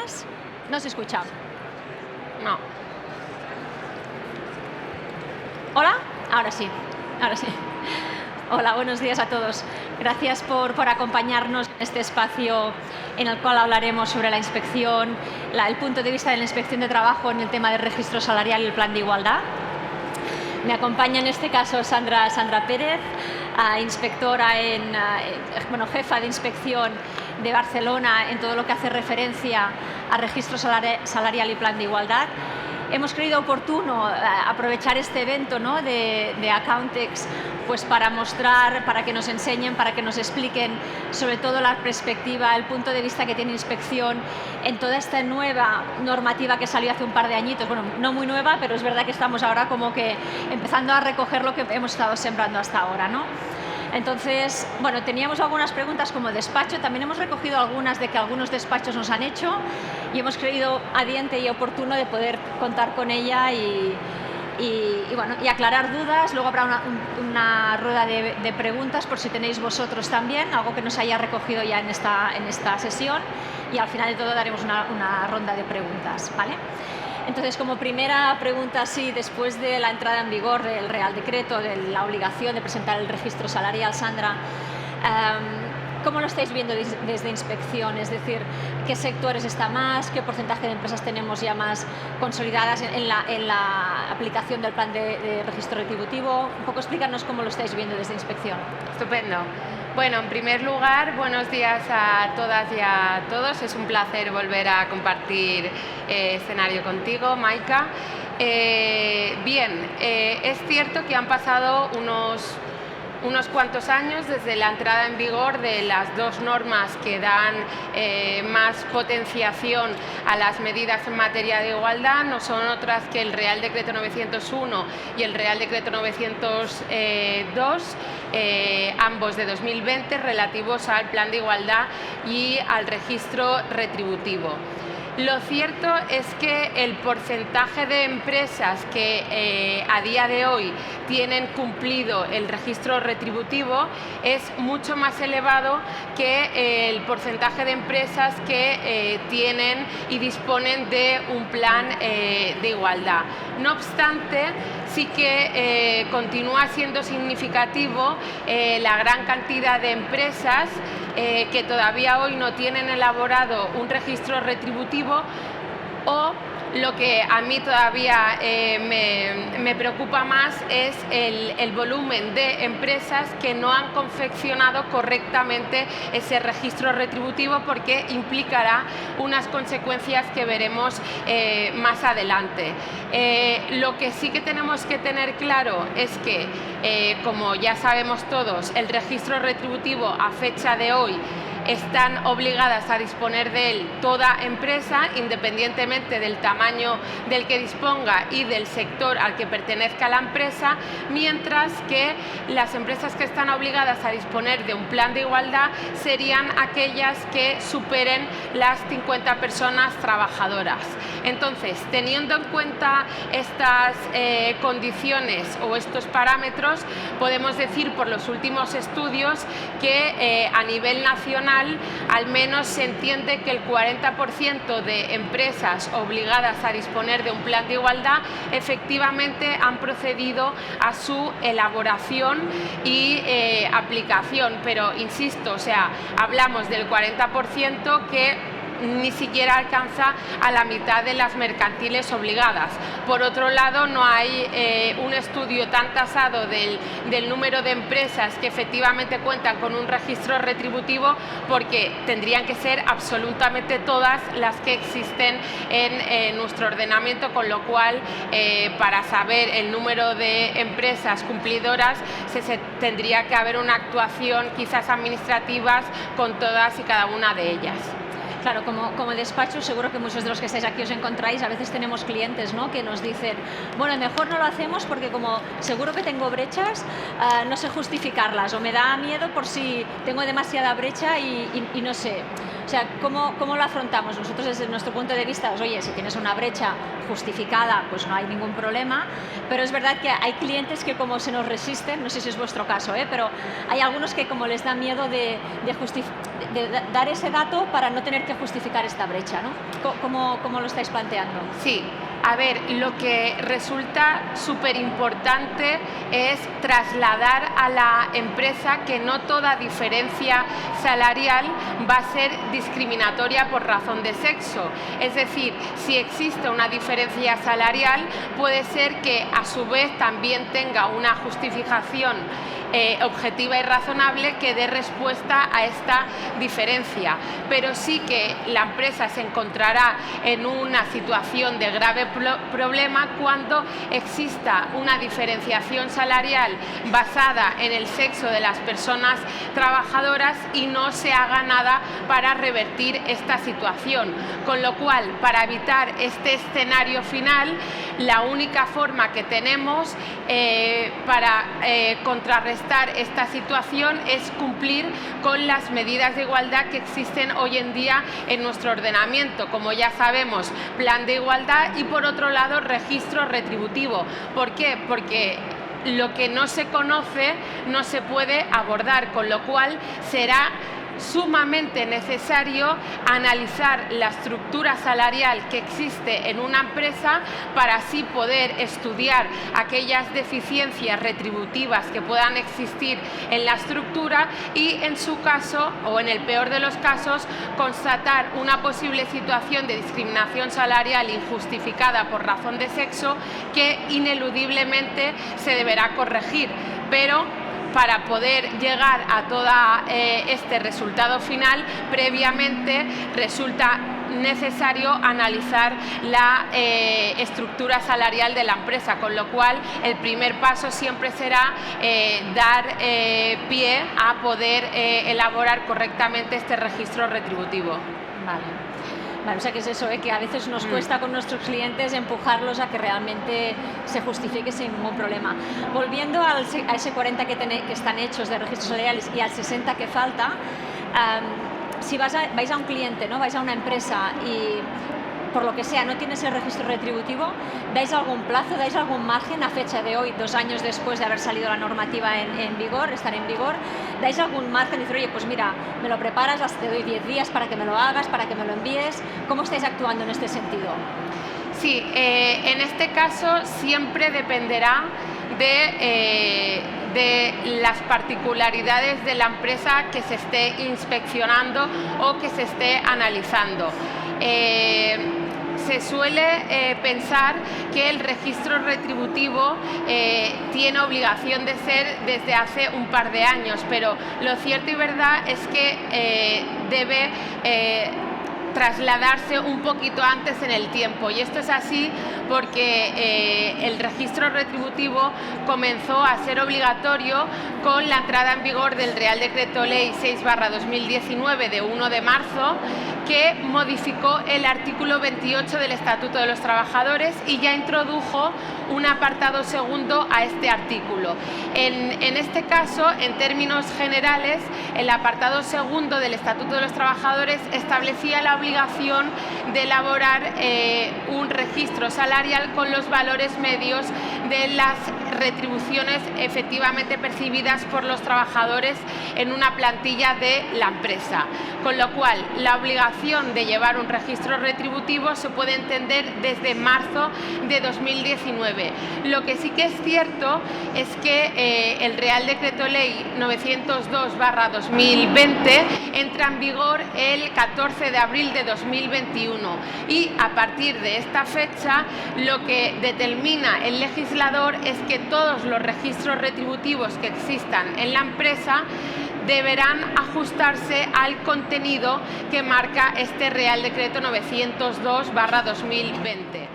días. No se escucha. No. ¿Hola? Ahora sí, ahora sí. Hola, buenos días a todos. Gracias por acompañarnos en este espacio en el cual hablaremos sobre la inspección, el punto de vista de la inspección de trabajo en el tema del registro salarial y el plan de igualdad. Me acompaña en este caso Sandra Pérez, inspectora jefa de inspección de Barcelona en todo lo que hace referencia a registro salarial y plan de igualdad. Hemos creído oportuno aprovechar este evento, ¿no?, de Accountex, pues para mostrar, para que nos enseñen, para que nos expliquen sobre todo la perspectiva, el punto de vista que tiene inspección en toda esta nueva normativa que salió hace un par de añitos. Bueno, no muy nueva, pero es verdad que estamos ahora como que empezando a recoger lo que hemos estado sembrando hasta ahora, ¿no? Entonces, bueno, teníamos algunas preguntas como despacho, también hemos recogido algunas de que algunos despachos nos han hecho y hemos creído adiente y oportuno de poder contar con ella y aclarar dudas. Luego habrá una rueda de preguntas por si tenéis vosotros también, algo que nos haya recogido ya en esta sesión, y al final de todo daremos una ronda de preguntas, ¿vale? Entonces, como primera pregunta, sí, después de la entrada en vigor del Real Decreto, de la obligación de presentar el registro salarial, Sandra, ¿cómo lo estáis viendo desde inspección? Es decir, ¿qué sectores está más? ¿Qué porcentaje de empresas tenemos ya más consolidadas en la aplicación del plan de registro retributivo? Un poco explícanos cómo lo estáis viendo desde inspección. Estupendo. Bueno, en primer lugar, buenos días a todas y a todos. Es un placer volver a compartir escenario contigo, Maika. Es cierto que han pasado unos cuantos años desde la entrada en vigor de las dos normas que dan más potenciación a las medidas en materia de igualdad. No son otras que el Real Decreto 901 y el Real Decreto 902, ambos de 2020, relativos al plan de igualdad y al registro retributivo. Lo cierto es que el porcentaje de empresas que a día de hoy tienen cumplido el registro retributivo es mucho más elevado que el porcentaje de empresas que tienen y disponen de un plan de igualdad. No obstante, sí que continúa siendo significativo la gran cantidad de empresas que todavía hoy no tienen elaborado un registro retributivo, o lo que a mí todavía me preocupa más es el volumen de empresas que no han confeccionado correctamente ese registro retributivo, porque implicará unas consecuencias que veremos más adelante. Lo que sí que tenemos que tener claro es que, como ya sabemos todos, el registro retributivo a fecha de hoy están obligadas a disponer de él toda empresa, independientemente del tamaño del que disponga y del sector al que pertenezca la empresa, mientras que las empresas que están obligadas a disponer de un plan de igualdad serían aquellas que superen las 50 personas trabajadoras. Entonces, teniendo en cuenta estas condiciones o estos parámetros, podemos decir por los últimos estudios que a nivel nacional al menos se entiende que el 40% de empresas obligadas a disponer de un plan de igualdad efectivamente han procedido a su elaboración y aplicación. Pero insisto, o sea, hablamos del 40% que ni siquiera alcanza a la mitad de las mercantiles obligadas. Por otro lado, no hay un estudio tan tasado del número de empresas que efectivamente cuentan con un registro retributivo, porque tendrían que ser absolutamente todas las que existen en nuestro ordenamiento, con lo cual para saber el número de empresas cumplidoras tendría que haber una actuación quizás administrativas con todas y cada una de ellas. Claro, como despacho, seguro que muchos de los que estáis aquí os encontráis, a veces tenemos clientes, ¿no?, que nos dicen, bueno, mejor no lo hacemos porque como seguro que tengo brechas, no sé justificarlas, o me da miedo por si tengo demasiada brecha y no sé. O sea, ¿cómo lo afrontamos? Nosotros desde nuestro punto de vista, pues, oye, si tienes una brecha justificada, pues no hay ningún problema, pero es verdad que hay clientes que como se nos resisten, no sé si es vuestro caso, pero hay algunos que como les da miedo de dar ese dato para no tener que justificar esta brecha, ¿no? ¿Cómo lo estáis planteando? Sí. A ver, lo que resulta súper importante es trasladar a la empresa que no toda diferencia salarial va a ser discriminatoria por razón de sexo. Es decir, si existe una diferencia salarial, puede ser que a su vez también tenga una justificación objetiva y razonable que dé respuesta a esta diferencia, pero sí que la empresa se encontrará en una situación de grave problema cuando exista una diferenciación salarial basada en el sexo de las personas trabajadoras y no se haga nada para revertir esta situación. Con lo cual, para evitar este escenario final, la única forma que tenemos para contrarrestar esta situación es cumplir con las medidas de igualdad que existen hoy en día en nuestro ordenamiento. Como ya sabemos, plan de igualdad y por otro lado registro retributivo. ¿Por qué? Porque lo que no se conoce no se puede abordar, con lo cual será sumamente necesario analizar la estructura salarial que existe en una empresa para así poder estudiar aquellas deficiencias retributivas que puedan existir en la estructura y, en su caso, o en el peor de los casos, constatar una posible situación de discriminación salarial injustificada por razón de sexo que ineludiblemente se deberá corregir. Pero para poder llegar a todo este resultado final, previamente resulta necesario analizar la estructura salarial de la empresa, con lo cual el primer paso siempre será dar pie a poder elaborar correctamente este registro retributivo. Vale. Vale, o sea que es eso, que a veces nos cuesta con nuestros clientes empujarlos a que realmente se justifique sin ningún problema. Volviendo a ese 40 que están hechos de registros salariales y al 60 que falta, si vais a un cliente, ¿no? Vais a una empresa y por lo que sea no tienes el registro retributivo, ¿dais algún plazo, dais algún margen a fecha de hoy, 2 años después de haber salido la normativa en vigor, estar en vigor? ¿Dais algún margen de decir, oye, pues mira, me lo preparas, te doy 10 días para que me lo hagas, para que me lo envíes? ¿Cómo estáis actuando en este sentido? Sí, en este caso siempre dependerá de las particularidades de la empresa que se esté inspeccionando o que se esté analizando. Se suele pensar que el registro retributivo tiene obligación de ser desde hace un par de años, pero lo cierto y verdad es que debe trasladarse un poquito antes en el tiempo, y esto es así porque el registro retributivo comenzó a ser obligatorio con la entrada en vigor del Real Decreto Ley 6/2019 de 1 de marzo, que modificó el artículo 28 del Estatuto de los Trabajadores y ya introdujo un apartado segundo a este artículo. En este caso, en términos generales, el apartado segundo del Estatuto de los Trabajadores establecía la obligación de elaborar un registro salarial con los valores medios de las retribuciones efectivamente percibidas por los trabajadores en una plantilla de la empresa. Con lo cual, la obligación de llevar un registro retributivo se puede entender desde marzo de 2019. Lo que sí que es cierto es que el Real Decreto Ley 902/2020 entra en vigor el 14 de abril de 2021 y a partir de esta fecha lo que determina el legislador es que todos los registros retributivos que existan en la empresa deberán ajustarse al contenido que marca este Real Decreto 902/2020.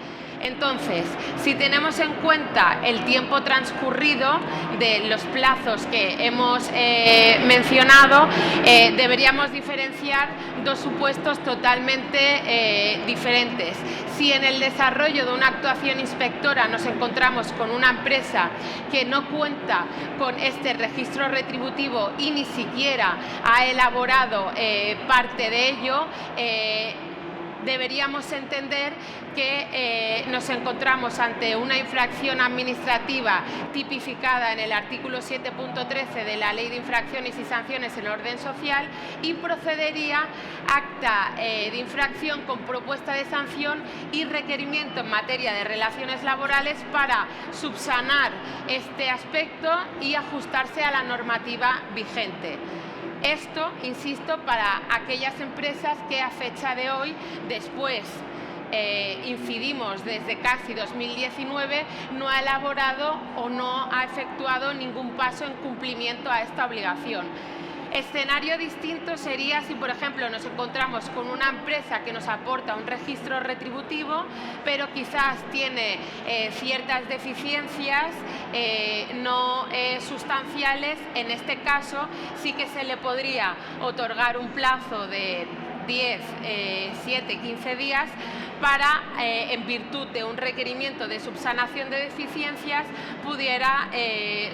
Entonces, si tenemos en cuenta el tiempo transcurrido de los plazos que hemos mencionado, deberíamos diferenciar dos supuestos totalmente diferentes. Si en el desarrollo de una actuación inspectora nos encontramos con una empresa que no cuenta con este registro retributivo y ni siquiera ha elaborado parte de ello, deberíamos entender que nos encontramos ante una infracción administrativa tipificada en el artículo 7.13 de la Ley de Infracciones y Sanciones en Orden Social y procedería acta de infracción con propuesta de sanción y requerimiento en materia de relaciones laborales para subsanar este aspecto y ajustarse a la normativa vigente. Esto, insisto, para aquellas empresas que a fecha de hoy, después incidimos desde casi 2019, no ha elaborado o no ha efectuado ningún paso en cumplimiento a esta obligación. Escenario distinto sería si, por ejemplo, nos encontramos con una empresa que nos aporta un registro retributivo, pero quizás tiene ciertas deficiencias no sustanciales. En este caso, sí que se le podría otorgar un plazo de 10, 7, 15 días para, en virtud de un requerimiento de subsanación de deficiencias, pudiera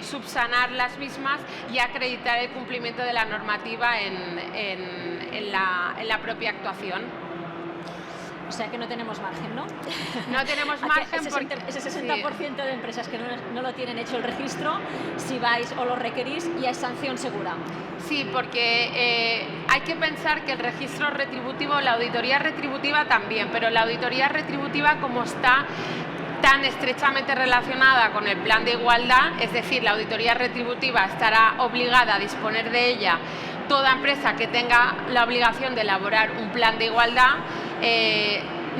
subsanar las mismas y acreditar el cumplimiento de la normativa en la propia actuación. O sea que no tenemos margen, ¿no? No tenemos margen porque ese 60% de empresas que no lo tienen hecho el registro, si vais o lo requerís, ya es sanción segura. Sí, porque hay que pensar que el registro retributivo, la auditoría retributiva también, pero la auditoría retributiva, como está tan estrechamente relacionada con el plan de igualdad, es decir, la auditoría retributiva estará obligada a disponer de ella toda empresa que tenga la obligación de elaborar un plan de igualdad.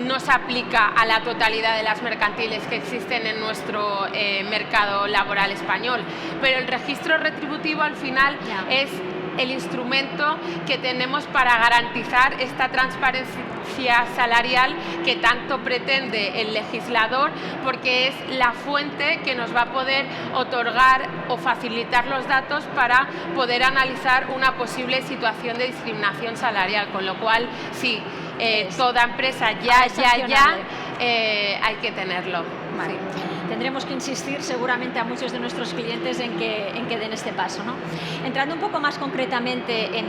No se aplica a la totalidad de las mercantiles que existen en nuestro mercado laboral español, pero el registro retributivo al final es el instrumento que tenemos para garantizar esta transparencia salarial que tanto pretende el legislador, porque es la fuente que nos va a poder otorgar o facilitar los datos para poder analizar una posible situación de discriminación salarial, con lo cual sí, toda empresa ya hay que tenerlo. Vale. Sí. Tendremos que insistir seguramente a muchos de nuestros clientes en que den este paso, ¿no? Entrando un poco más concretamente en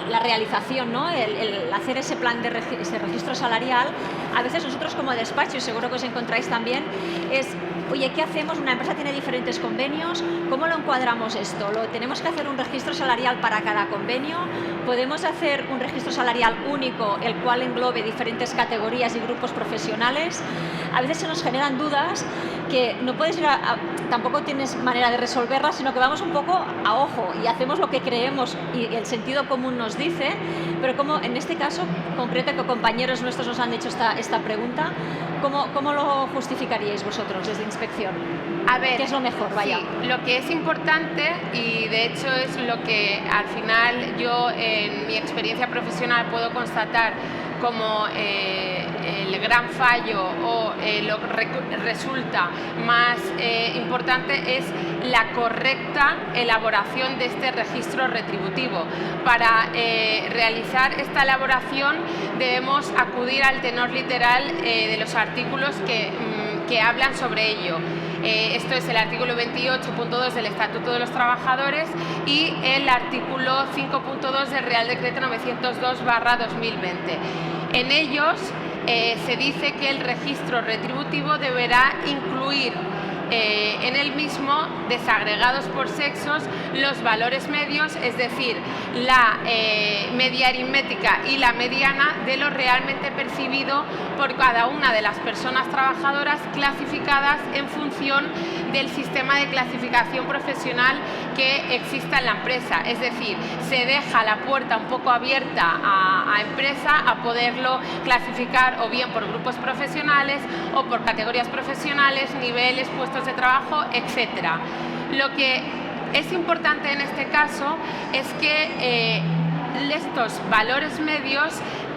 la realización, ¿no? El hacer ese plan de ese registro salarial, a veces nosotros como despacho, y seguro que os encontráis también, es: oye, ¿qué hacemos? Una empresa tiene diferentes convenios, ¿cómo lo encuadramos esto? ¿Tenemos que hacer un registro salarial para cada convenio? ¿Podemos hacer un registro salarial único, el cual englobe diferentes categorías y grupos profesionales? A veces se nos generan dudas que no puedes ir tampoco tienes manera de resolverlas, sino que vamos un poco a ojo y hacemos lo que creemos y el sentido común nos dice, pero como en este caso concreto que compañeros nuestros nos han hecho esta pregunta, ¿cómo lo justificaríais vosotros desde inspección? A ver, ¿qué es lo mejor? Vaya. Sí, lo que es importante, y de hecho es lo que al final yo en mi experiencia profesional puedo constatar como el gran fallo o lo que resulta más importante, es la correcta elaboración de este registro retributivo. Para realizar esta elaboración debemos acudir al tenor literal de los artículos que hablan sobre ello. Esto es el artículo 28.2 del Estatuto de los Trabajadores y el artículo 5.2 del Real Decreto 902/2020. En ellos se dice que el registro retributivo deberá incluir en el mismo, desagregados por sexos, los valores medios, es decir, la media aritmética y la mediana de lo realmente percibido por cada una de las personas trabajadoras clasificadas en función del sistema de clasificación profesional que exista en la empresa. Es decir, se deja la puerta un poco abierta a empresa a poderlo clasificar o bien por grupos profesionales o por categorías profesionales, niveles, puestos de trabajo, etcétera. Lo que es importante en este caso es que estos valores medios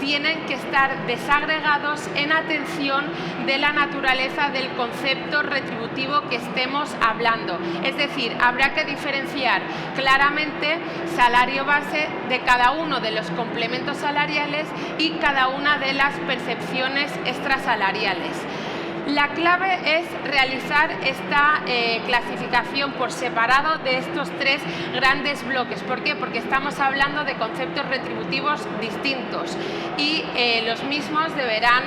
tienen que estar desagregados en atención de la naturaleza del concepto retributivo que estemos hablando. Es decir, habrá que diferenciar claramente salario base de cada uno de los complementos salariales y cada una de las percepciones extrasalariales. La clave es realizar esta clasificación por separado de estos tres grandes bloques. ¿Por qué? Porque estamos hablando de conceptos retributivos distintos y los mismos deberán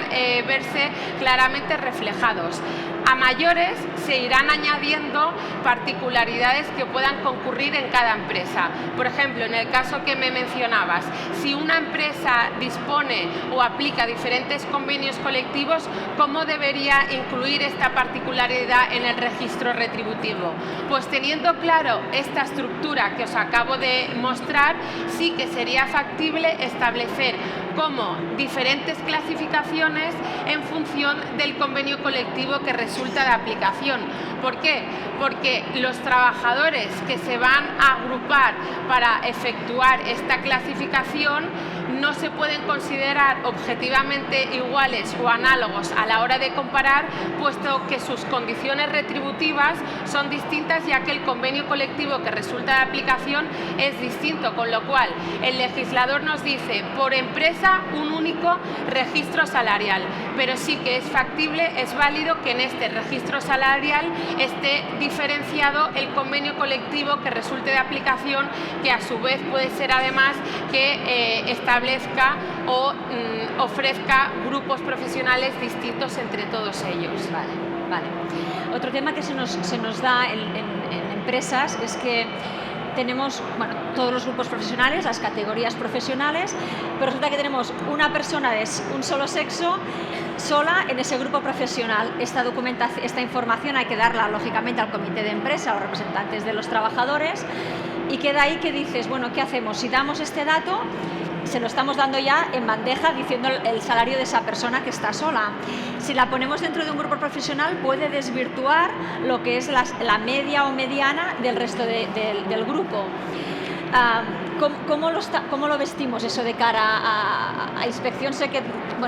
verse claramente reflejados. A mayores se irán añadiendo particularidades que puedan concurrir en cada empresa. Por ejemplo, en el caso que me mencionabas, si una empresa dispone o aplica diferentes convenios colectivos, ¿cómo debería incluir esta particularidad en el registro retributivo? Pues teniendo claro esta estructura que os acabo de mostrar, sí que sería factible establecer como diferentes clasificaciones en función del convenio colectivo que resulta de aplicación. ¿Por qué? Porque los trabajadores que se van a agrupar para efectuar esta clasificación no se pueden considerar objetivamente iguales o análogos a la hora de comparar, puesto que sus condiciones retributivas son distintas, ya que el convenio colectivo que resulta de aplicación es distinto, con lo cual el legislador nos dice por empresa un único registro salarial, pero sí que es factible, es válido que en este registro salarial esté diferenciado el convenio colectivo que resulte de aplicación, que a su vez puede ser además que establezca o ofrezca grupos profesionales distintos entre todos ellos. Vale. Otro tema que se nos da en empresas es que tenemos todos los grupos profesionales, las categorías profesionales, pero resulta que tenemos una persona de un solo sexo sola en ese grupo profesional. Esta información hay que darla lógicamente al comité de empresa, a los representantes de los trabajadores, y queda ahí que dices, bueno, ¿qué hacemos? Si damos este dato, se lo estamos dando ya en bandeja diciendo el salario de esa persona que está sola. Si la ponemos dentro de un grupo profesional, puede desvirtuar lo que es la media o mediana del resto del grupo. ¿Cómo lo vestimos eso de cara a inspección? Sé que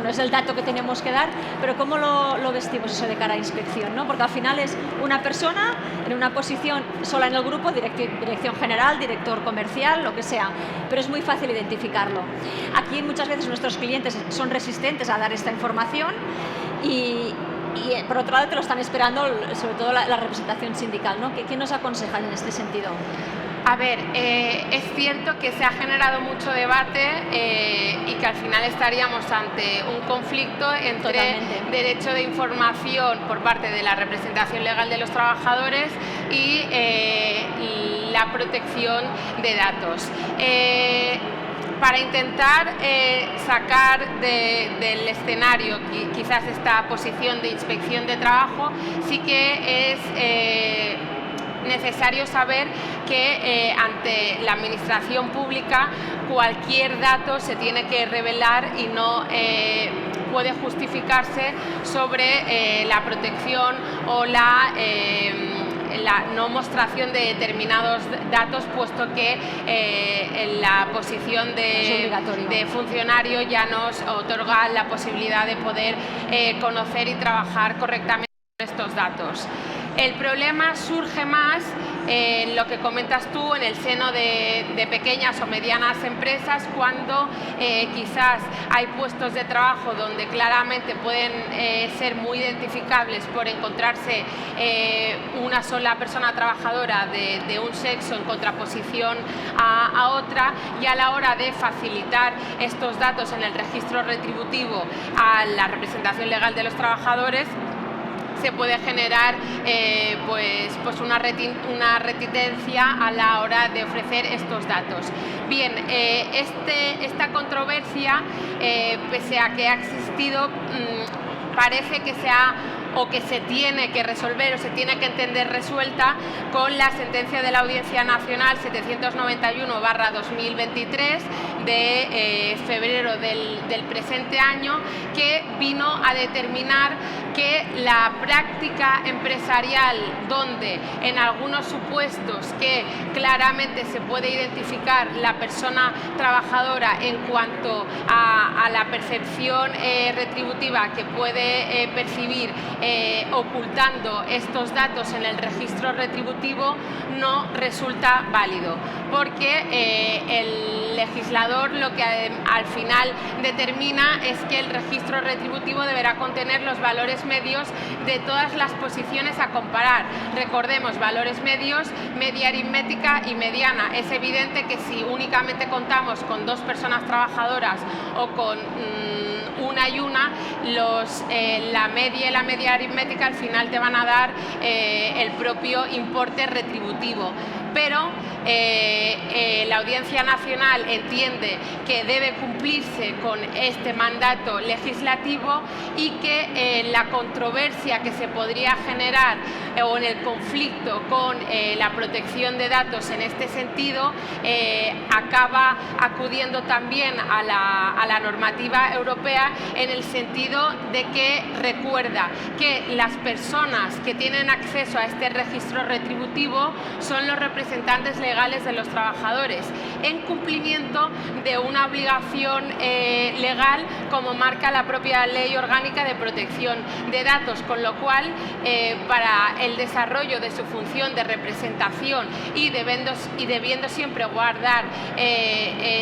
es el dato que tenemos que dar, pero ¿cómo lo vestimos eso de cara a inspección, ¿no? Porque al final es una persona en una posición sola en el grupo, dirección general, director comercial, lo que sea, pero es muy fácil identificarlo. Aquí muchas veces nuestros clientes son resistentes a dar esta información y por otro lado te lo están esperando, sobre todo la representación sindical, ¿no? ¿Qué nos aconsejan en este sentido? A ver, es cierto que se ha generado mucho debate y que al final estaríamos ante un conflicto entre Totalmente. Derecho de información por parte de la representación legal de los trabajadores y la protección de datos. Para intentar sacar del escenario quizás esta posición de inspección de trabajo, sí que es necesario saber que ante la administración pública cualquier dato se tiene que revelar y no puede justificarse sobre la protección o la no mostración de determinados datos, puesto que en la posición de funcionario ya nos otorga la posibilidad de poder conocer y trabajar correctamente estos datos. El problema surge más en lo que comentas tú, en el seno de pequeñas o medianas empresas, cuando quizás hay puestos de trabajo donde claramente pueden ser muy identificables por encontrarse una sola persona trabajadora de un sexo en contraposición a otra, y a la hora de facilitar estos datos en el registro retributivo a la representación legal de los trabajadores, se puede generar pues una reticencia a la hora de ofrecer estos datos. Bien, esta controversia, pese a que ha existido, parece que se ha o que se tiene que resolver o se tiene que entender resuelta con la sentencia de la Audiencia Nacional 791/2023 de febrero del presente año, que vino a determinar que la práctica empresarial, donde en algunos supuestos que claramente se puede identificar la persona trabajadora en cuanto a la percepción retributiva que puede percibir ocultando estos datos en el registro retributivo, no resulta válido, porque el legislador lo que al final determina es que el registro retributivo deberá contener los valores medios de todas las posiciones a comparar. Recordemos, valores medios, media aritmética y mediana. Es evidente que si únicamente contamos con 2 personas trabajadoras o con una y una, la media y la media aritmética al final te van a dar el propio importe retributivo. Pero la Audiencia Nacional entiende que debe cumplirse con este mandato legislativo y que la controversia que se podría generar o en el conflicto con la protección de datos en este sentido acaba acudiendo también a la normativa europea, en el sentido de que recuerda que las personas que tienen acceso a este registro retributivo son los representantes legales de los trabajadores, en cumplimiento de una obligación legal como marca la propia Ley Orgánica de Protección de Datos, con lo cual para el desarrollo de su función de representación y debiendo siempre guardar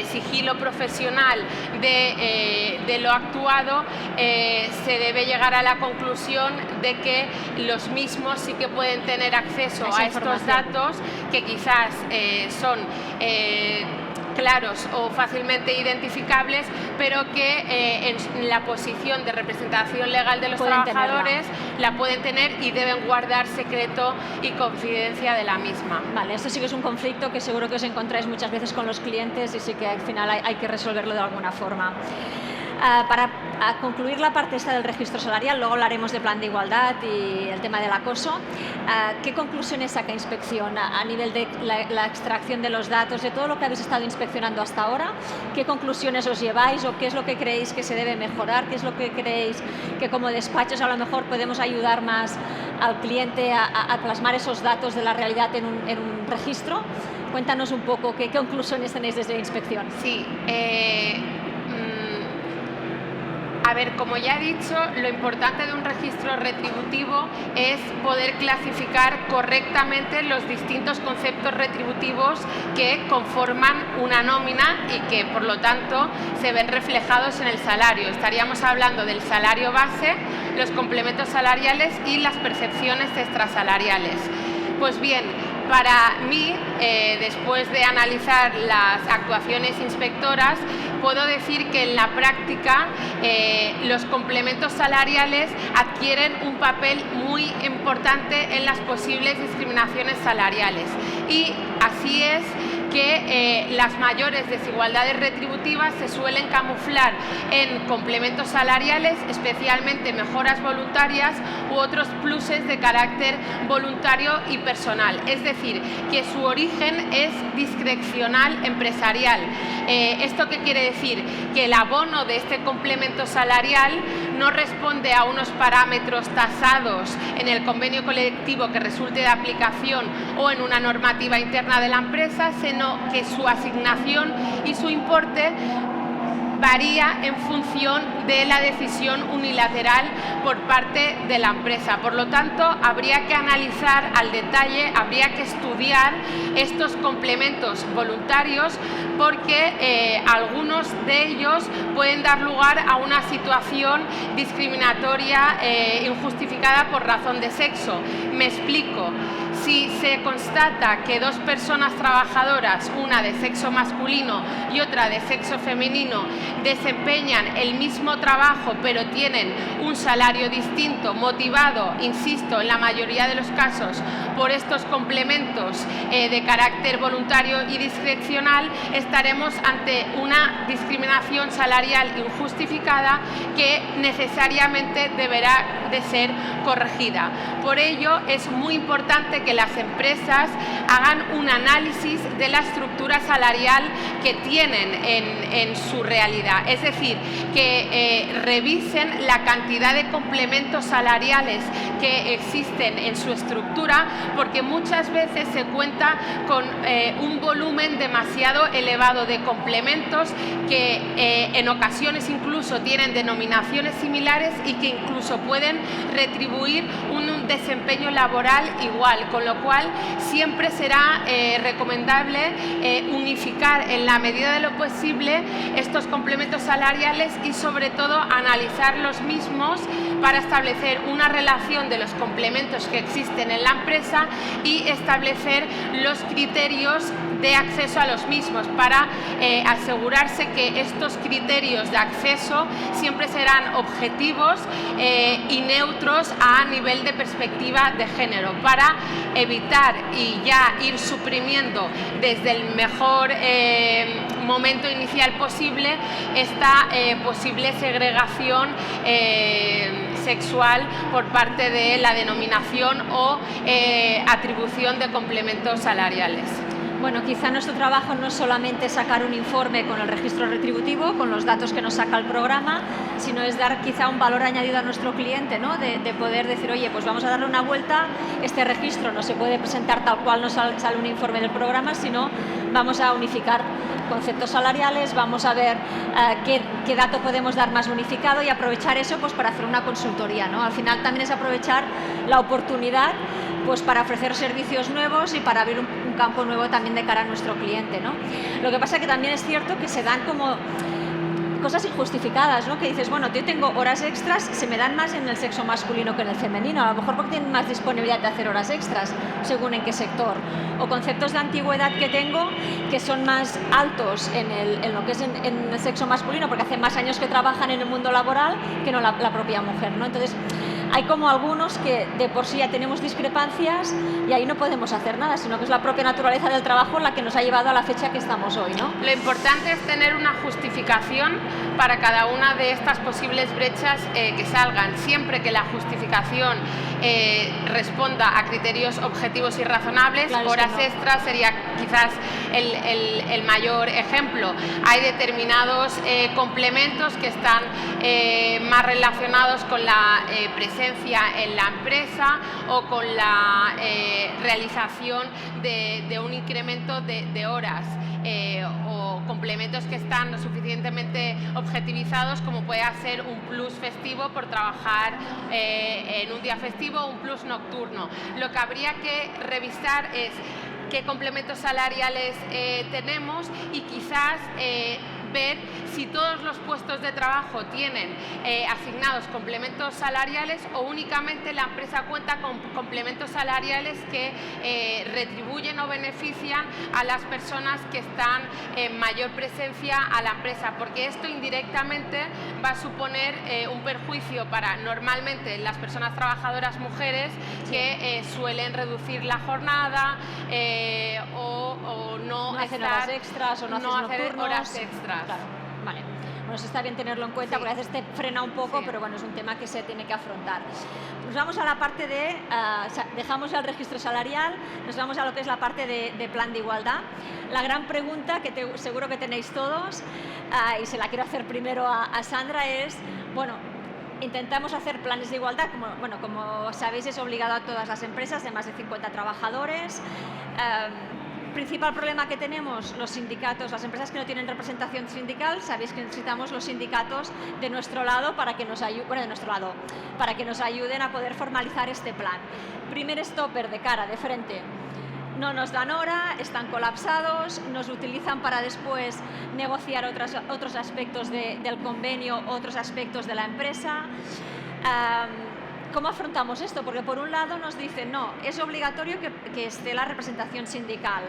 sigilo profesional de lo actuado, se debe llegar a la conclusión de que los mismos sí que pueden tener acceso a estos datos, que quizás son claros o fácilmente identificables, pero que en la posición de representación legal de los trabajadores la pueden tener y deben guardar secreto y confidencia de la misma. Vale, esto sí que es un conflicto que seguro que os encontráis muchas veces con los clientes y sí que al final hay que resolverlo de alguna forma. Para concluir la parte esta del registro salarial, luego hablaremos de plan de igualdad y el tema del acoso. ¿Qué conclusiones saca inspección a nivel de la extracción de los datos, de todo lo que habéis estado inspeccionando hasta ahora? ¿Qué conclusiones os lleváis o qué es lo que creéis que se debe mejorar? ¿Qué es lo que creéis que como despachos a lo mejor podemos ayudar más al cliente a plasmar esos datos de la realidad en un registro? Cuéntanos un poco qué conclusiones tenéis desde la inspección. Sí. A ver, como ya he dicho, lo importante de un registro retributivo es poder clasificar correctamente los distintos conceptos retributivos que conforman una nómina y que, por lo tanto, se ven reflejados en el salario. Estaríamos hablando del salario base, los complementos salariales y las percepciones extrasalariales. Pues bien, para mí, después de analizar las actuaciones inspectoras, puedo decir que en la práctica los complementos salariales adquieren un papel muy importante en las posibles discriminaciones salariales. Y así es que las mayores desigualdades retributivas se suelen camuflar en complementos salariales, especialmente mejoras voluntarias u otros pluses de carácter voluntario y personal. Es decir, que su origen es discrecional empresarial. ¿Esto qué quiere decir? Que el abono de este complemento salarial no responde a unos parámetros tasados en el convenio colectivo que resulte de aplicación o en una normativa interna de la empresa, sino que su asignación y su importe varía en función de la decisión unilateral por parte de la empresa. Por lo tanto, habría que analizar al detalle, habría que estudiar estos complementos voluntarios, porque algunos de ellos pueden dar lugar a una situación discriminatoria injustificada por razón de sexo. Me explico. Si se constata que dos personas trabajadoras, una de sexo masculino y otra de sexo femenino, desempeñan el mismo trabajo pero tienen un salario distinto, motivado, insisto, en la mayoría de los casos por estos complementos de carácter voluntario y discrecional, estaremos ante una discriminación salarial injustificada que necesariamente deberá de ser corregida. Por ello, es muy importante que las empresas hagan un análisis de la estructura salarial que tienen en su realidad, es decir, que revisen la cantidad de complementos salariales que existen en su estructura, porque muchas veces se cuenta con un volumen demasiado elevado de complementos que en ocasiones incluso tienen denominaciones similares y que incluso pueden retribuir un desempeño laboral igual, con lo cual siempre será recomendable unificar en la medida de lo posible estos complementos salariales y sobre todo analizar los mismos para establecer una relación de los complementos que existen en la empresa y establecer los criterios de acceso a los mismos para asegurarse que estos criterios de acceso siempre serán objetivos y neutros a nivel de perspectiva de género, para evitar y ya ir suprimiendo desde el mejor momento inicial posible esta posible segregación sexual por parte de la denominación o atribución de complementos salariales. Bueno, quizá nuestro trabajo no es solamente sacar un informe con el registro retributivo, con los datos que nos saca el programa, sino es dar quizá un valor añadido a nuestro cliente, ¿no? De poder decir, oye, pues vamos a darle una vuelta, este registro no se puede presentar tal cual nos sale un informe del programa, sino vamos a unificar conceptos salariales, vamos a ver qué dato podemos dar más unificado y aprovechar eso pues para hacer una consultoría, ¿no? Al final también es aprovechar la oportunidad pues para ofrecer servicios nuevos y para abrir un campo nuevo también de cara a nuestro cliente, ¿no? Lo que pasa es que también es cierto que se dan como cosas injustificadas, ¿no? Que dices, bueno, yo tengo horas extras, se me dan más en el sexo masculino que en el femenino, a lo mejor porque tienen más disponibilidad de hacer horas extras, según en qué sector. O conceptos de antigüedad que tengo que son más altos en lo que es en el sexo masculino, porque hace más años que trabajan en el mundo laboral que no la propia mujer, ¿no? Entonces, hay como algunos que de por sí ya tenemos discrepancias y ahí no podemos hacer nada, sino que es la propia naturaleza del trabajo la que nos ha llevado a la fecha que estamos hoy, ¿no? Lo importante es tener una justificación para cada una de estas posibles brechas que salgan, siempre que la justificación responda a criterios objetivos y razonables. Claro, horas extras sería quizás el mayor ejemplo. Hay determinados complementos que están más relacionados con la presencia en la empresa o con la realización de un incremento de horas o complementos que están suficientemente objetivizados, como puede ser un plus festivo por trabajar en un día festivo o un plus nocturno. Lo que habría que revisar es qué complementos salariales tenemos y quizás ver si todos los puestos de trabajo tienen asignados complementos salariales o únicamente la empresa cuenta con complementos salariales que retribuyen o benefician a las personas que están en mayor presencia a la empresa, porque esto indirectamente va a suponer un perjuicio para normalmente las personas trabajadoras mujeres que suelen reducir la jornada o no hacer horas extras o no hacer horas extras. Claro, vale. Bueno, eso está bien tenerlo en cuenta, porque a veces te frena un poco, pero bueno, es un tema que se tiene que afrontar. Nos vamos a la parte de, dejamos el registro salarial, nos vamos a lo que es la parte de plan de igualdad. La gran pregunta que seguro que tenéis todos, y se la quiero hacer primero a Sandra, es, bueno, intentamos hacer planes de igualdad, como sabéis es obligado a todas las empresas de más de 50 trabajadores. Principal problema que tenemos los sindicatos, las empresas que no tienen representación sindical, sabéis que necesitamos los sindicatos de nuestro lado para que nos ayuden a poder formalizar este plan. Primer stopper de cara, de frente. No nos dan hora, están colapsados, nos utilizan para después negociar otros aspectos del convenio, otros aspectos de la empresa. ¿cómo afrontamos esto? Porque por un lado nos dicen, no, es obligatorio que esté la representación sindical.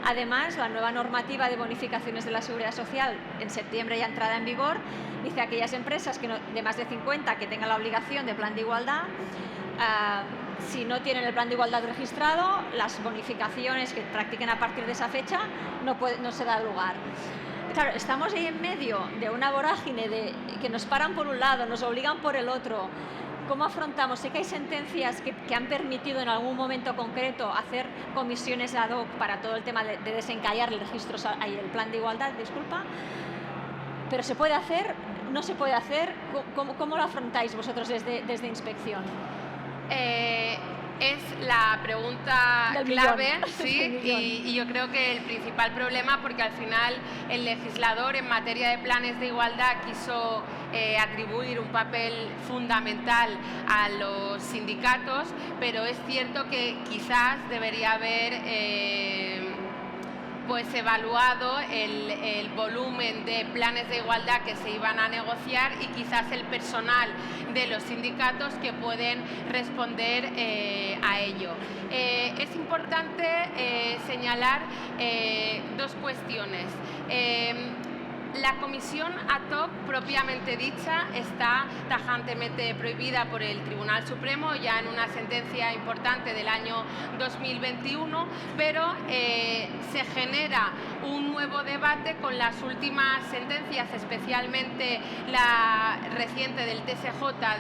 Además, la nueva normativa de bonificaciones de la Seguridad Social en septiembre ya entrada en vigor, dice aquellas empresas de más de 50 que tengan la obligación de plan de igualdad, si no tienen el plan de igualdad registrado, las bonificaciones que practiquen a partir de esa fecha no se da lugar. Claro, estamos ahí en medio de una vorágine que nos paran por un lado, nos obligan por el otro. ¿Cómo afrontamos? Sé que hay sentencias que han permitido en algún momento concreto hacer comisiones ad hoc para todo el tema de desencallar el registro, el plan de igualdad, disculpa, pero ¿se puede hacer? ¿No se puede hacer? ¿Cómo lo afrontáis vosotros desde inspección? Es la pregunta clave, sí, y yo creo que el principal problema, porque al final el legislador en materia de planes de igualdad quiso atribuir un papel fundamental a los sindicatos, pero es cierto que quizás debería haber pues evaluado el volumen de planes de igualdad que se iban a negociar y quizás el personal de los sindicatos que pueden responder a ello. Es importante señalar dos cuestiones. La comisión ad hoc propiamente dicha está tajantemente prohibida por el Tribunal Supremo, ya en una sentencia importante del año 2021, pero se genera un nuevo debate con las últimas sentencias, especialmente la reciente del TSJ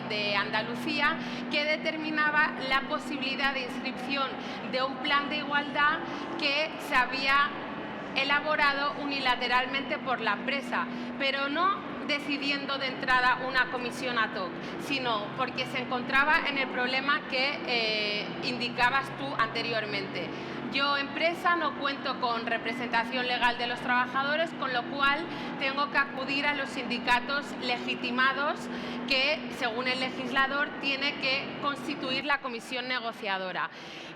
de Andalucía, que determinaba la posibilidad de inscripción de un plan de igualdad que se había elaborado unilateralmente por la empresa, pero no decidiendo de entrada una comisión ad hoc, sino porque se encontraba en el problema que indicabas tú anteriormente. Yo, empresa, no cuento con representación legal de los trabajadores, con lo cual tengo que acudir a los sindicatos legitimados que, según el legislador, tiene que constituir la comisión negociadora.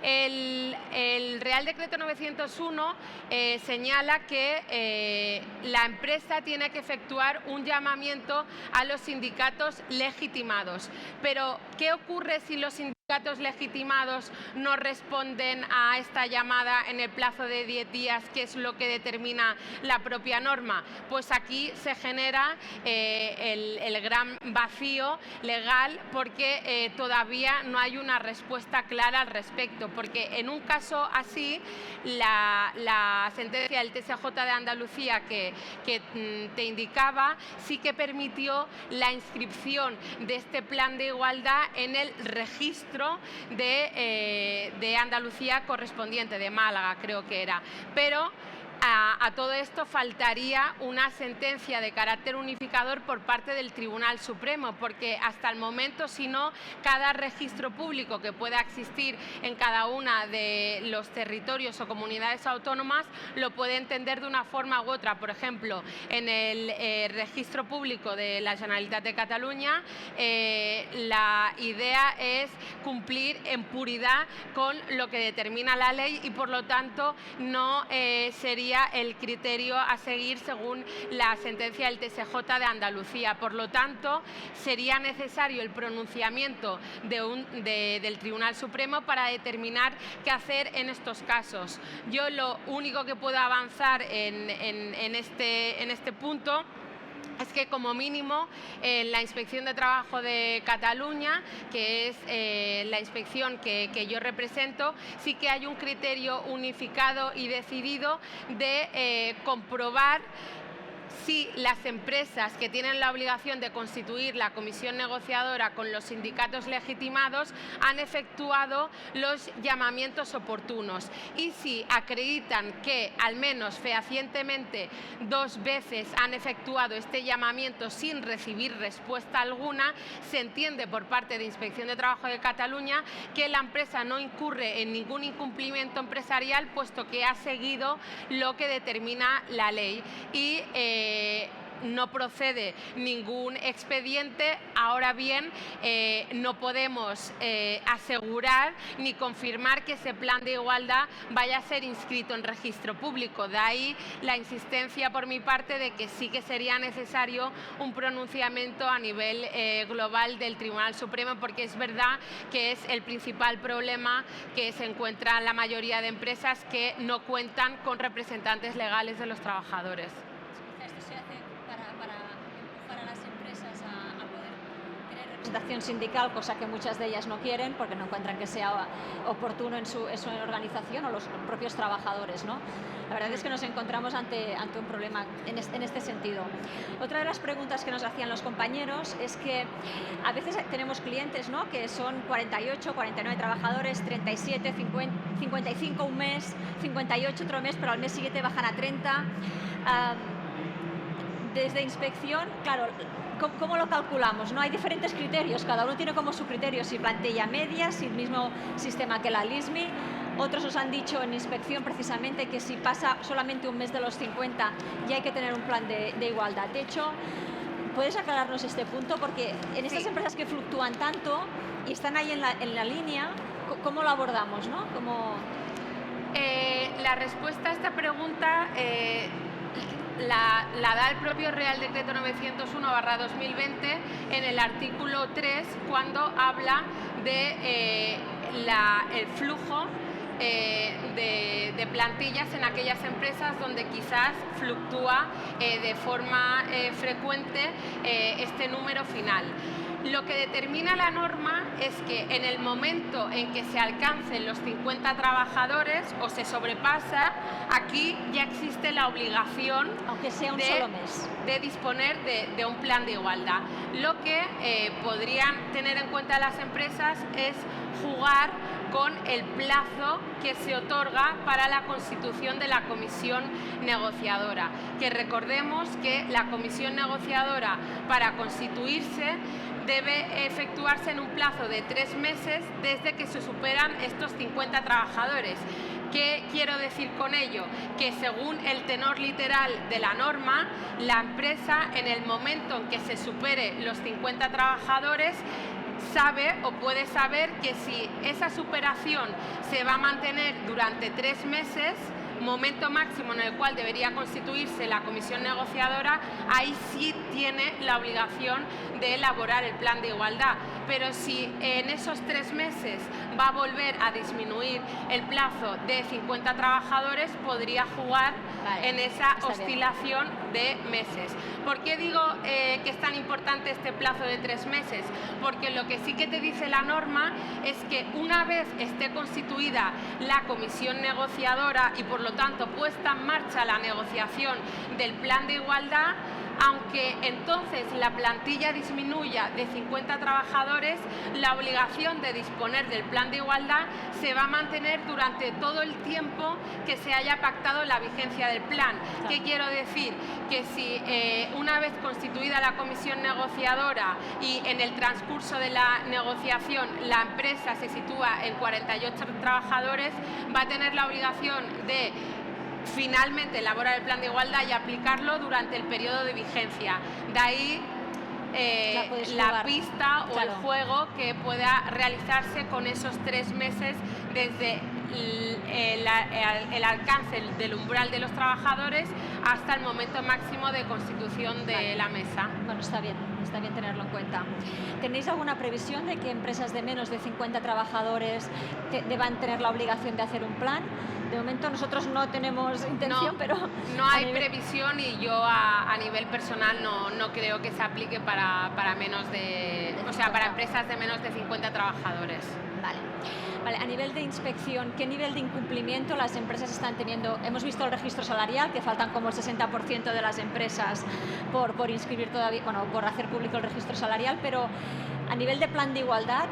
El Real Decreto 901 señala que la empresa tiene que efectuar un llamamiento a los sindicatos legitimados. Pero, ¿qué ocurre si los sindicatos legitimados no responden a esta llamada en el plazo de 10 días, que es lo que determina la propia norma? Pues aquí se genera el gran vacío legal, porque todavía no hay una respuesta clara al respecto, porque en un caso así la sentencia del TSJ de Andalucía que te indicaba sí que permitió la inscripción de este plan de igualdad en el registro de Andalucía correspondiente, de Málaga creo que era, pero a todo esto faltaría una sentencia de carácter unificador por parte del Tribunal Supremo, porque hasta el momento, si no, cada registro público que pueda existir en cada una de los territorios o comunidades autónomas lo puede entender de una forma u otra. Por ejemplo, en el registro público de la Generalitat de Cataluña, la idea es cumplir en puridad con lo que determina la ley y, por lo tanto, no sería el criterio a seguir según la sentencia del TSJ de Andalucía. Por lo tanto, sería necesario el pronunciamiento del Tribunal Supremo para determinar qué hacer en estos casos. Yo lo único que puedo avanzar en este punto es que, como mínimo, la Inspección de Trabajo de Cataluña, que es la inspección que yo represento, sí que hay un criterio unificado y decidido de comprobar si las empresas que tienen la obligación de constituir la comisión negociadora con los sindicatos legitimados han efectuado los llamamientos oportunos, y si acreditan que al menos fehacientemente 2 veces han efectuado este llamamiento sin recibir respuesta alguna, se entiende por parte de Inspección de Trabajo de Cataluña que la empresa no incurre en ningún incumplimiento empresarial, puesto que ha seguido lo que determina la ley. Y no procede ningún expediente. Ahora bien, no podemos asegurar ni confirmar que ese plan de igualdad vaya a ser inscrito en registro público. De ahí la insistencia por mi parte de que sí que sería necesario un pronunciamiento a nivel global del Tribunal Supremo, porque es verdad que es el principal problema que se encuentra en la mayoría de empresas que no cuentan con representantes legales de los trabajadores. Esto se hace para empujar a las empresas a poder tener representación sindical, cosa que muchas de ellas no quieren porque no encuentran que sea oportuno en su organización, o los propios trabajadores, ¿no? La verdad es que nos encontramos ante un problema en este sentido. Otra de las preguntas que nos hacían los compañeros es que a veces tenemos clientes, ¿no?, que son 48, 49 trabajadores, 37, 55 un mes, 58 otro mes, pero al mes siguiente bajan a 30. Desde inspección, claro, ¿cómo lo calculamos? ¿No? Hay diferentes criterios, cada uno tiene como su criterio, si plantilla media, si el mismo sistema que la LISMI. Otros os han dicho en inspección precisamente que si pasa solamente un mes de los 50 ya hay que tener un plan de igualdad. De hecho, ¿puedes aclararnos este punto? Porque en estas empresas que fluctúan tanto y están ahí en la línea, ¿cómo lo abordamos, no? La respuesta a esta pregunta la da el propio Real Decreto 901/2020 en el artículo 3, cuando habla de el flujo de plantillas en aquellas empresas donde quizás fluctúa de forma frecuente este número final. Lo que determina la norma es que en el momento en que se alcancen los 50 trabajadores o se sobrepasa, aquí ya existe la obligación, aunque sea solo mes, de disponer de un plan de igualdad. Lo que podrían tener en cuenta las empresas es jugar con el plazo que se otorga para la constitución de la comisión negociadora. Que recordemos que la comisión negociadora, para constituirse, debe efectuarse en un plazo de 3 meses desde que se superan estos 50 trabajadores. ¿Qué quiero decir con ello? Que según el tenor literal de la norma, la empresa, en el momento en que se supere los 50 trabajadores, sabe o puede saber que si esa superación se va a mantener durante 3 meses, momento máximo en el cual debería constituirse la comisión negociadora, ahí sí tiene la obligación de elaborar el plan de igualdad. Pero si en esos 3 meses va a volver a disminuir el plazo de 50 trabajadores, podría jugar en esa oscilación de meses. ¿Por qué digo que es tan importante este plazo de 3 meses? Porque lo que sí que te dice la norma es que una vez esté constituida la comisión negociadora y por lo tanto puesta en marcha la negociación del plan de igualdad, aunque entonces la plantilla disminuya de 50 trabajadores, la obligación de disponer del plan de igualdad se va a mantener durante todo el tiempo que se haya pactado la vigencia del plan. Claro. ¿Qué quiero decir? Que si una vez constituida la comisión negociadora y en el transcurso de la negociación la empresa se sitúa en 48 trabajadores, va a tener la obligación de finalmente elaborar el plan de igualdad y aplicarlo durante el periodo de vigencia. De ahí la pista o el juego que pueda realizarse con esos 3 meses desde el alcance del umbral de los trabajadores hasta el momento máximo de constitución de la mesa. Bueno, está bien tenerlo en cuenta. ¿Tenéis alguna previsión de que empresas de menos de 50 trabajadores deban tener la obligación de hacer un plan? De momento nosotros no tenemos intención, pero... No hay previsión y yo a nivel personal no creo que se aplique para menos de... O sea, para empresas de menos de 50 trabajadores. Vale, a nivel de inspección, ¿qué nivel de incumplimiento las empresas están teniendo? Hemos visto el registro salarial, que faltan como el 60% de las empresas por inscribir todavía, bueno, por hacer público el registro salarial, pero a nivel de plan de igualdad,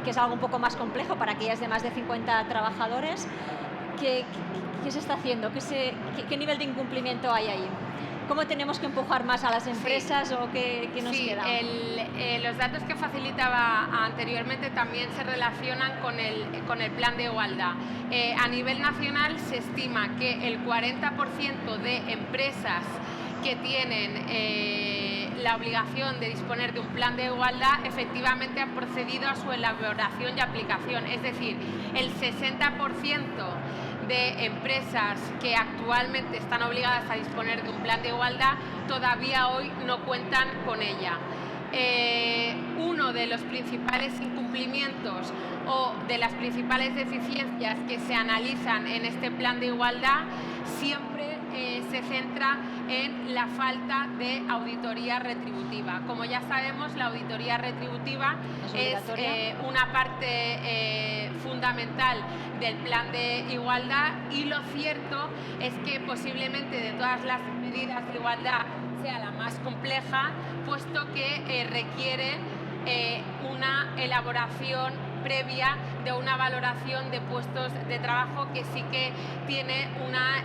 que es algo un poco más complejo para aquellas de más de 50 trabajadores, ¿qué se está haciendo? ¿Qué nivel de incumplimiento hay ahí? ¿Cómo tenemos que empujar más a las empresas o qué nos queda? Los datos que facilitaba anteriormente también se relacionan con el plan de igualdad. A nivel nacional se estima que el 40% de empresas que tienen la obligación de disponer de un plan de igualdad efectivamente han procedido a su elaboración y aplicación. Es decir, el 60% de empresas que actualmente están obligadas a disponer de un plan de igualdad todavía hoy no cuentan con ella. Uno de los principales incumplimientos o de las principales deficiencias que se analizan en este plan de igualdad siempre se centra en la falta de auditoría retributiva. Como ya sabemos, la auditoría retributiva es una parte fundamental del plan de igualdad, y lo cierto es que posiblemente de todas las medidas de igualdad sea la más compleja, puesto que requiere una elaboración previa de una valoración de puestos de trabajo que sí que tiene una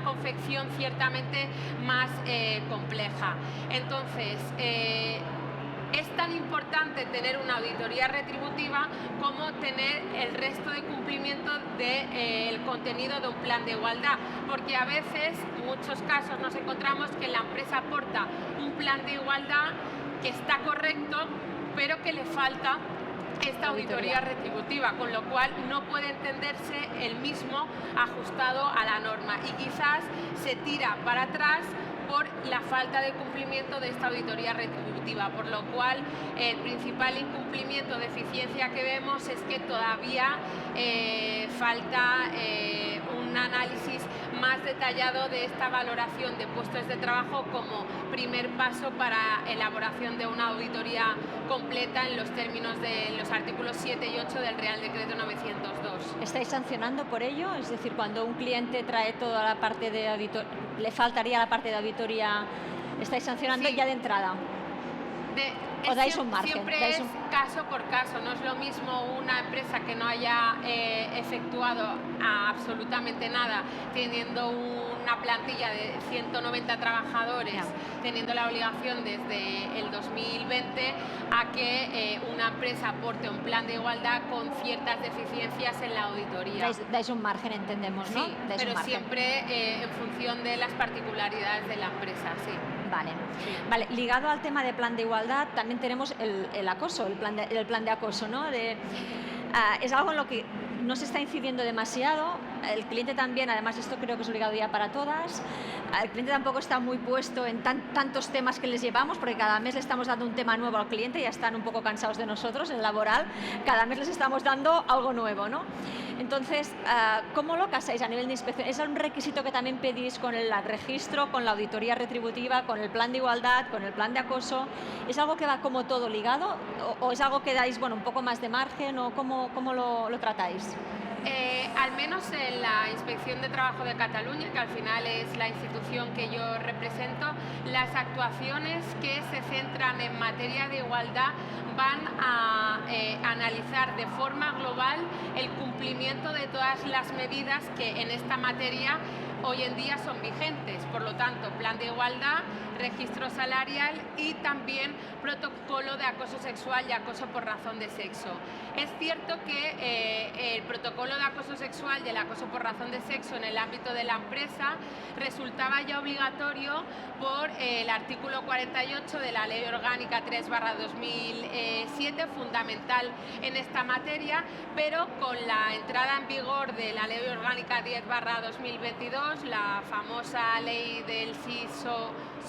confección ciertamente más compleja. Entonces, es tan importante tener una auditoría retributiva como tener el resto de cumplimiento del contenido de un plan de igualdad, porque a veces, en muchos casos, nos encontramos que la empresa aporta un plan de igualdad que está correcto, pero que le falta esta auditoría retributiva, con lo cual no puede entenderse el mismo ajustado a la norma, y quizás se tira para atrás por la falta de cumplimiento de esta auditoría retributiva, por lo cual el principal incumplimiento, deficiencia que vemos es que todavía falta un análisis más detallado de esta valoración de puestos de trabajo como primer paso para elaboración de una auditoría completa en los términos de los artículos 7 y 8 del Real Decreto 902. ¿Estáis sancionando por ello? Es decir, cuando un cliente trae toda la parte de auditoría, le faltaría la parte de auditoría, ¿estáis sancionando ya de entrada? ¿O dais un margen? Siempre es caso por caso, no es lo mismo una empresa que no haya efectuado absolutamente nada, teniendo una plantilla de 190 trabajadores, teniendo la obligación desde el 2020 a que una empresa aporte un plan de igualdad con ciertas deficiencias en la auditoría. Dais un margen, entendemos, ¿no? Sí, pero siempre en función de las particularidades de la empresa, sí. Vale. Vale, ligado al tema de plan de igualdad, también tenemos el acoso, el plan de acoso, ¿no? Es algo en lo que no se está incidiendo demasiado. El cliente también, además esto creo que es obligado ya para todas, el cliente tampoco está muy puesto en tantos temas que les llevamos, porque cada mes le estamos dando un tema nuevo al cliente, ya están un poco cansados de nosotros en el laboral, cada mes les estamos dando algo nuevo, ¿no? Entonces, ¿cómo lo casáis a nivel de inspección? ¿Es un requisito que también pedís con el registro, con la auditoría retributiva, con el plan de igualdad, con el plan de acoso? ¿Es algo que va como todo ligado o es algo que dais un poco más de margen, o cómo lo tratáis? Al menos en la Inspección de Trabajo de Cataluña, que al final es la institución que yo represento, las actuaciones que se centran en materia de igualdad van a analizar de forma global el cumplimiento de todas las medidas que en esta materia hoy en día son vigentes. Por lo tanto, plan de igualdad, registro salarial y también protocolo de acoso sexual y acoso por razón de sexo. Es cierto que el protocolo de acoso sexual y el acoso por razón de sexo en el ámbito de la empresa resultaba ya obligatorio por el artículo 48 de la Ley Orgánica 3/2007, fundamental en esta materia, pero con la entrada en vigor de la Ley Orgánica 10/2022, la famosa ley del sí,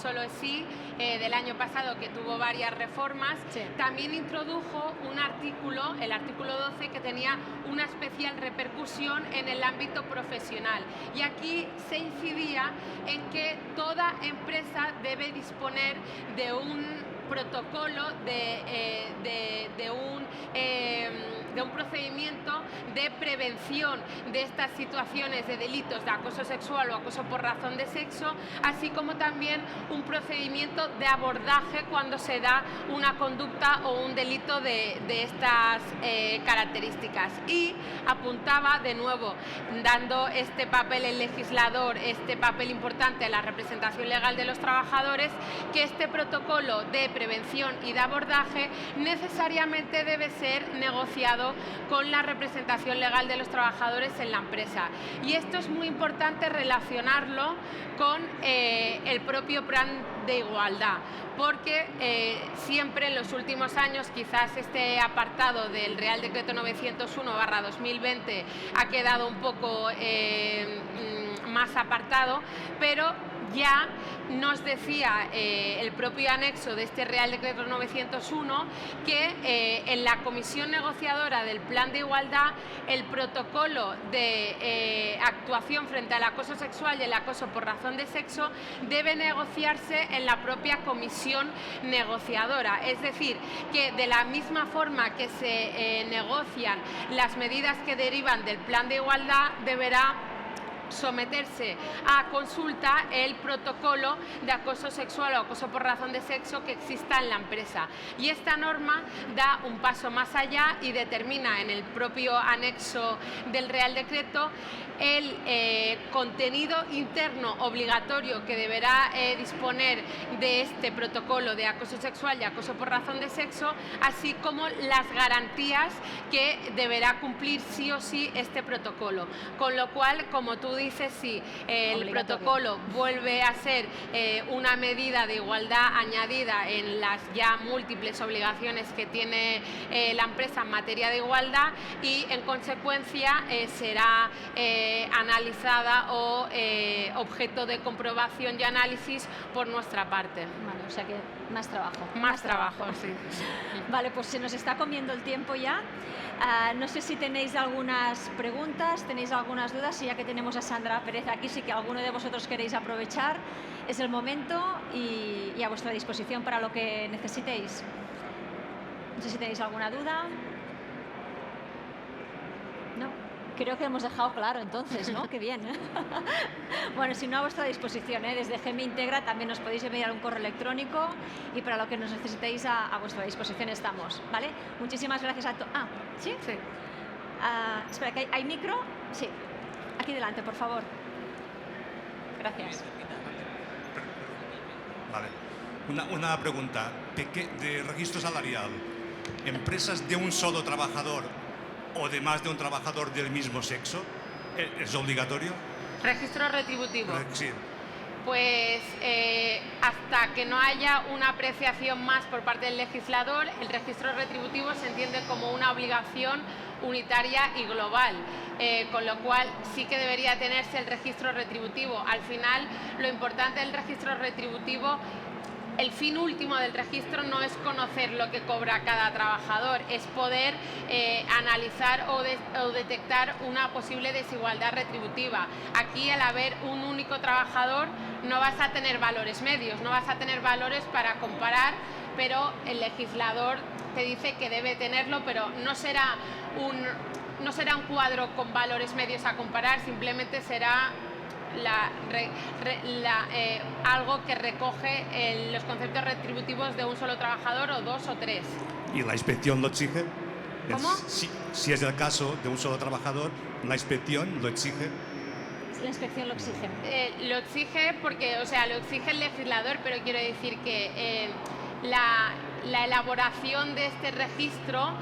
solo es sí, del año pasado, que tuvo varias reformas, también introdujo un artículo, el artículo 12, que tenía una especial repercusión en el ámbito profesional. Y aquí se incidía en que toda empresa debe disponer de un protocolo, de un procedimiento de prevención de estas situaciones de delitos de acoso sexual o acoso por razón de sexo, así como también un procedimiento de abordaje cuando se da una conducta o un delito de estas características. Y apuntaba de nuevo, dando este papel el legislador, este papel importante a la representación legal de los trabajadores, que este protocolo de prevención y de abordaje, necesariamente debe ser negociado con la representación legal de los trabajadores en la empresa. Y esto es muy importante relacionarlo con el propio plan de igualdad, porque siempre en los últimos años quizás este apartado del Real Decreto 901/2020 ha quedado un poco más apartado, pero ya nos decía el propio anexo de este Real Decreto 901 que en la comisión negociadora del Plan de Igualdad el protocolo de actuación frente al acoso sexual y el acoso por razón de sexo debe negociarse en la propia comisión negociadora. Es decir, que de la misma forma que se negocian las medidas que derivan del Plan de Igualdad, deberá someterse a consulta el protocolo de acoso sexual o acoso por razón de sexo que exista en la empresa. Y esta norma da un paso más allá y determina en el propio anexo del Real Decreto el contenido interno obligatorio que deberá disponer de este protocolo de acoso sexual y acoso por razón de sexo, así como las garantías que deberá cumplir sí o sí este protocolo. Con lo cual, como tú dices, si el protocolo vuelve a ser una medida de igualdad añadida en las ya múltiples obligaciones que tiene la empresa en materia de igualdad y, en consecuencia, será analizada o objeto de comprobación y análisis por nuestra parte. Vale, o sea que más trabajo. Más trabajo, sí. Vale, pues se nos está comiendo el tiempo ya. No sé si tenéis algunas preguntas, tenéis algunas dudas, y ya que tenemos a Sandra Pérez aquí, si que alguno de vosotros queréis aprovechar, es el momento y a vuestra disposición para lo que necesitéis. No sé si tenéis alguna duda. No. Creo que hemos dejado claro entonces, ¿no? Qué bien. Bueno, si no, a vuestra disposición, ¿eh? Desde GEMI Integra también nos podéis enviar un correo electrónico y para lo que nos necesitéis a vuestra disposición estamos, ¿vale? Muchísimas gracias a todos. Ah, ¿sí? Sí. Espera, ¿que hay micro? Sí. Aquí delante, por favor. Gracias. Vale. Una pregunta. De registro salarial. ¿Empresas de un solo trabajador o de más de un trabajador del mismo sexo es obligatorio? Registro retributivo. Sí. Pues hasta que no haya una apreciación más por parte del legislador, el registro retributivo se entiende como una obligación unitaria y global, con lo cual sí que debería tenerse el registro retributivo. Al final, lo importante del registro retributivo, el fin último del registro no es conocer lo que cobra cada trabajador, es poder analizar o detectar una posible desigualdad retributiva. Aquí, al haber un único trabajador, no vas a tener valores medios, no vas a tener valores para comparar, pero el legislador te dice que debe tenerlo, pero no será un cuadro con valores medios a comparar, simplemente será algo que recoge los conceptos retributivos de un solo trabajador o dos o tres. ¿Y la inspección lo exige? ¿Cómo? Si es el caso de un solo trabajador, ¿la inspección lo exige? La inspección lo exige. Lo exige porque, lo exige el legislador, pero quiero decir que la elaboración de este registro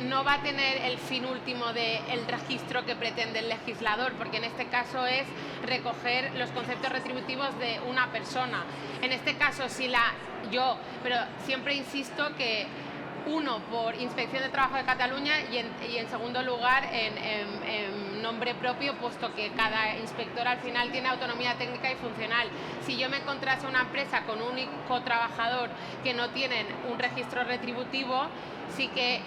no va a tener el fin último del registro que pretende el legislador, porque en este caso es recoger los conceptos retributivos de una persona. En este caso, pero siempre insisto que uno, por Inspección de Trabajo de Cataluña y en segundo lugar en nombre propio, puesto que cada inspector al final tiene autonomía técnica y funcional. Si yo me encontrase una empresa con un único trabajador que no tienen un registro retributivo, sí que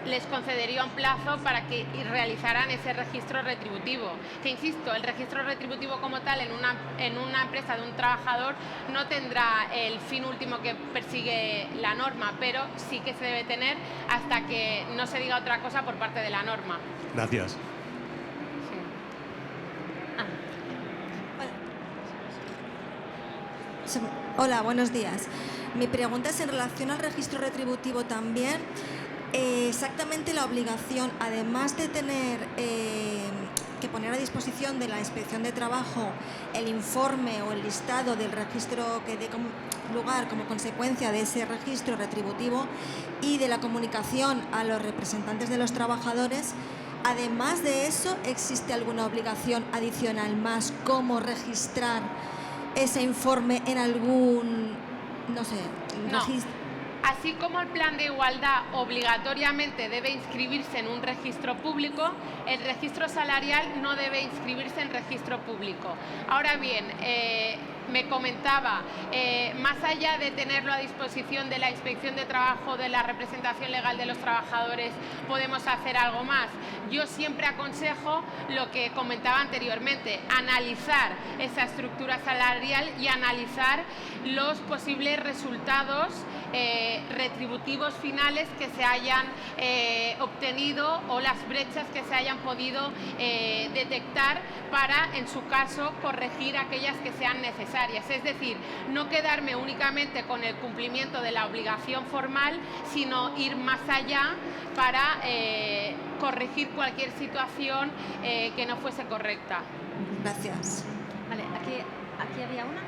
les concedería un plazo para que realizaran ese registro retributivo. Que insisto, el registro retributivo como tal en una empresa de un trabajador no tendrá el fin último que persigue la norma, pero sí que se debe tener hasta que no se diga otra cosa por parte de la norma. Gracias. Sí. Hola, buenos días. Mi pregunta es en relación al registro retributivo también. Exactamente la obligación, además de tener que poner a disposición de la Inspección de Trabajo el informe o el listado del registro que dé lugar como consecuencia de ese registro retributivo y de la comunicación a los representantes de los trabajadores. Además de eso, ¿existe alguna obligación adicional más, como registrar ese informe en algún, no sé, No. registro? Así como el plan de igualdad obligatoriamente debe inscribirse en un registro público, el registro salarial no debe inscribirse en registro público. Ahora bien, me comentaba, más allá de tenerlo a disposición de la Inspección de Trabajo, de la representación legal de los trabajadores, podemos hacer algo más. Yo siempre aconsejo lo que comentaba anteriormente, analizar esa estructura salarial y analizar los posibles resultados retributivos finales que se hayan obtenido o las brechas que se hayan podido detectar para, en su caso, corregir aquellas que sean necesarias. Es decir, no quedarme únicamente con el cumplimiento de la obligación formal, sino ir más allá para corregir cualquier situación que no fuese correcta. Gracias. Vale, aquí había una.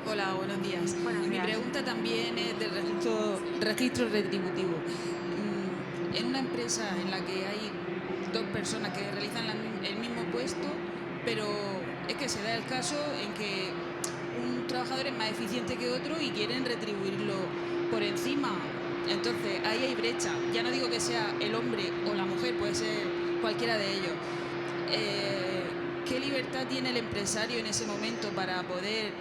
Hola, buenos días. Buenos Mi días. pregunta también es del registro retributivo. En una empresa en la que hay dos personas que realizan el mismo puesto, pero es que se da el caso en que un trabajador es más eficiente que otro y quieren retribuirlo por encima. Entonces, ahí hay brecha. Ya no digo que sea el hombre o la mujer, puede ser cualquiera de ellos. ¿Qué libertad tiene el empresario en ese momento para poder,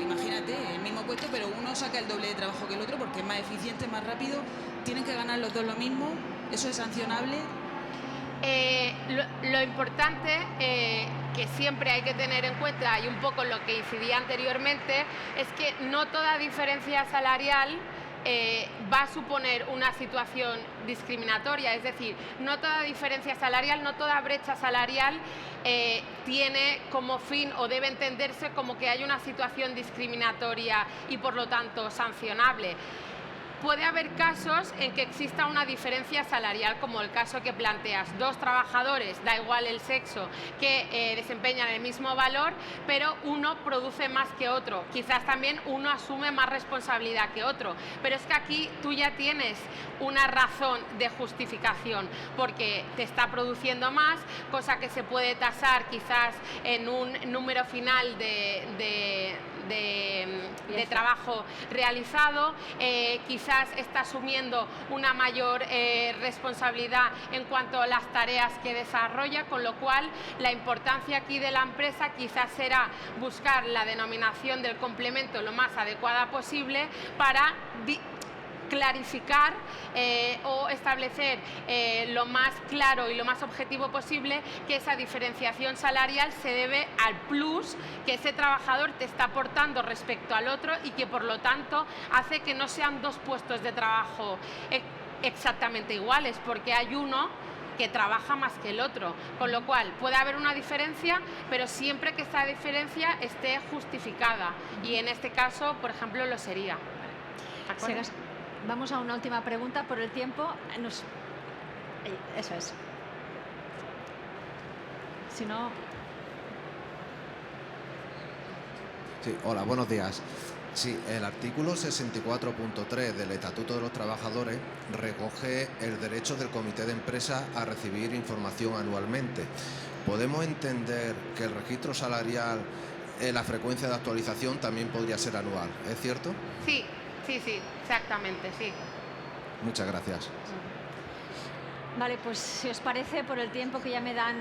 imagínate, el mismo puesto, pero uno saca el doble de trabajo que el otro porque es más eficiente, más rápido? ¿Tienen que ganar los dos lo mismo? ¿Eso es sancionable? Lo importante que siempre hay que tener en cuenta, y un poco lo que incidía anteriormente, es que no toda diferencia salarial va a suponer una situación discriminatoria. Es decir, no toda diferencia salarial, no toda brecha salarial tiene como fin o debe entenderse como que hay una situación discriminatoria y por lo tanto sancionable. Puede haber casos en que exista una diferencia salarial, como el caso que planteas. Dos trabajadores, da igual el sexo, que desempeñan el mismo valor, pero uno produce más que otro. Quizás también uno asume más responsabilidad que otro. Pero es que aquí tú ya tienes una razón de justificación, porque te está produciendo más, cosa que se puede tasar quizás en un número final de trabajo realizado, quizás está asumiendo una mayor responsabilidad en cuanto a las tareas que desarrolla, con lo cual la importancia aquí de la empresa quizás será buscar la denominación del complemento lo más adecuada posible para clarificar o establecer lo más claro y lo más objetivo posible que esa diferenciación salarial se debe al plus que ese trabajador te está aportando respecto al otro y que por lo tanto hace que no sean dos puestos de trabajo exactamente iguales, porque hay uno que trabaja más que el otro, con lo cual puede haber una diferencia, pero siempre que esa diferencia esté justificada, y en este caso, por ejemplo, lo sería. ¿De acuerdo? Vamos a una última pregunta por el tiempo. Eso es. Si no... Sí, hola, buenos días. Sí, el artículo 64.3 del Estatuto de los Trabajadores recoge el derecho del comité de empresa a recibir información anualmente. ¿Podemos entender que el registro salarial, la frecuencia de actualización también podría ser anual? ¿Es cierto? Sí, exactamente, sí. Muchas gracias. Vale, pues si os parece, por el tiempo que ya me dan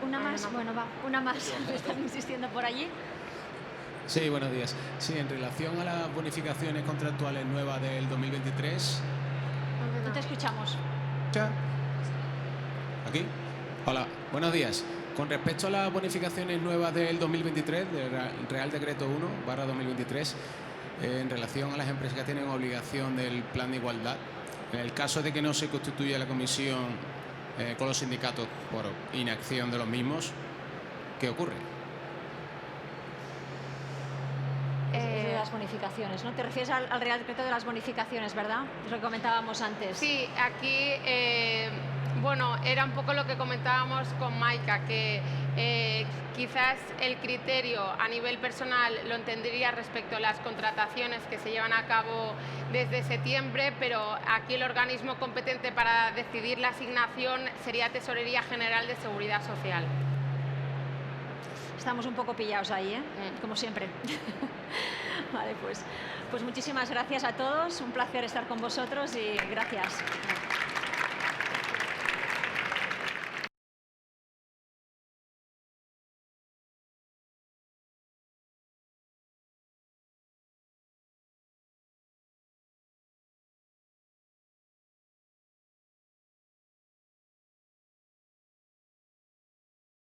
una más. no. Bueno, va, una más. Me están insistiendo por allí. Sí, buenos días. Sí, en relación a las bonificaciones contractuales nuevas del 2023... No te escuchamos. ¿Aquí? Hola, buenos días. Con respecto a las bonificaciones nuevas del 2023, del Real Decreto 1/2023, en relación a las empresas que tienen obligación del plan de igualdad, en el caso de que no se constituya la comisión con los sindicatos por inacción de los mismos, ¿qué ocurre? las bonificaciones, ¿no? Te refieres al Real Decreto de las bonificaciones, ¿verdad? Es lo que comentábamos antes. Sí, aquí, bueno, era un poco lo que comentábamos con Maika, que quizás el criterio a nivel personal lo entendería respecto a las contrataciones que se llevan a cabo desde septiembre, pero aquí el organismo competente para decidir la asignación sería Tesorería General de Seguridad Social. Estamos un poco pillados ahí, ¿eh? Como siempre. Vale, pues muchísimas gracias a todos. Un placer estar con vosotros y gracias.